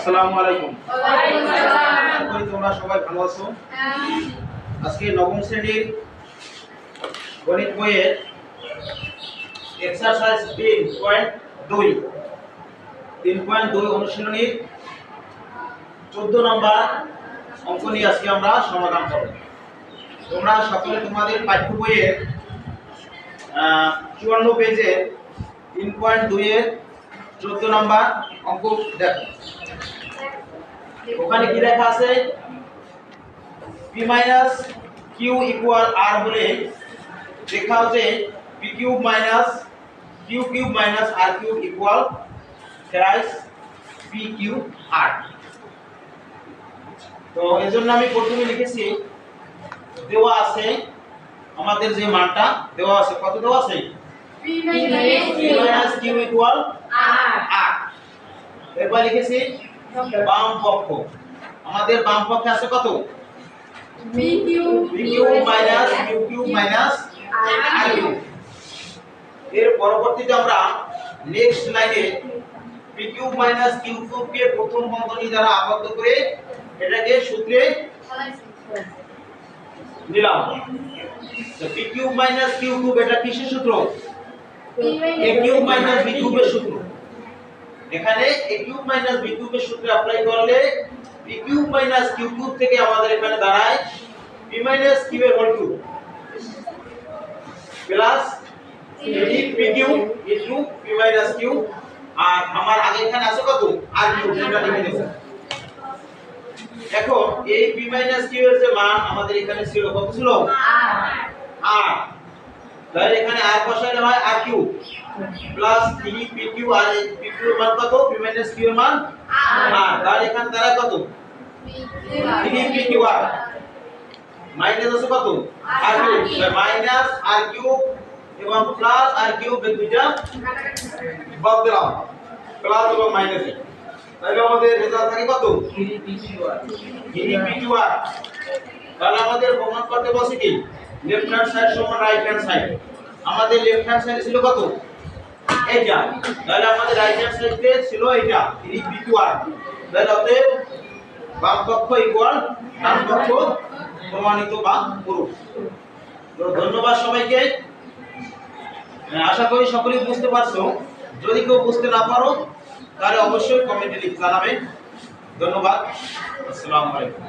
আসসালামু আলাইকুম। ওয়ালাইকুম আসসালাম। তোমরা সবাই ভালো আছো? আজকে নবম শ্রেণীর গণিত বইয়ের এক্সারসাইজ 3.2 অনুশীলনীর 14 নম্বর অঙ্ক নিয়ে আজকে আমরা সমাধান করব। তোমরা সকলে তোমাদের পাঠ্য বইয়ের 54 পেজে 3.2 এর 14 নম্বর অঙ্ক দেখো। ওখানে কি লেখা আছে? p q ইকুয়াল r হলে দেখাও যে p cube minus q cube minus r cube equal thrice p cube r। তো এজন্য আমি প্রথমে লিখেছি দেওয়া আছে আমাদের যে মানটা দেওয়া আছে, কত দেওয়া আছে? p minus q equal r। এরপর লিখেছি বাম পক্ষ, আমাদের বাম পক্ষে আছে কত? p cube minus q cube minus r cube. এর পরবর্তীতে আমরা নেক্সট লাইনে p cube minus q cube কে প্রথম বন্ধনী দ্বারা আবদ্ধ করে এটাকে সূত্রে নিলাম। তো p cube minus q cube এটা কিসের সূত্র? a কিউব মাইনাস b কিউবের সূত্র। এখানে a কিউব মাইনাস b কিউবের সূত্রে অ্যাপ্লাই করলে p cube minus q cube থেকে আমাদের এখানে দাঁড়ায় p মাইনাস q এর whole cube plus p cube into p minus q। আর আমার আগে এখানে আছে কত? r কিউব, এটা লিখে দেব। এখন এই p মাইনাস q এর যে মান আমাদের এখানে ছিল কত ছিল? r। তাহলে এখানে r বসাইলে হয় r cube plus 3 p cube. আর এই p কিউব এর মান কত? p মাইনাস q এর মান r। তাহলে এখানে দাঁড়ায় কত? 3 p কিউব r মাইনাস আছে কত? r cube. Minus r cube এবং প্লাস r কিউব এই দুইটা বাদ দিলাম, প্লাস এবং মাইনাস। তাহলে আমাদের রেজাল্ট থাকে কত? 3 p কিউব r। তাহলে আমাদের প্রমাণ করতে বসে কি লেফট হ্যান্ড সাইড সমান রাইট হ্যান্ড সাইড। আমাদের লেফট হ্যান্ড সাইড ছিল কত? এইটা। তাহলে আমাদের রাইট হ্যান্ড সাইডে ছিল এইটা 3 p কিউব r। তাহলে অতএব বাম পক্ষ ইকুয়াল ডান পক্ষ প্রমাণিত বা প্রুফ। তো ধন্যবাদ সবাইকে। আশা করি সকলেই বুঝতে পারছো। যদি কেউ বুঝতে না পারো তাহলে অবশ্যই কমেন্টে লিখে জানাবে। ধন্যবাদ। আসসালামু আলাইকুম।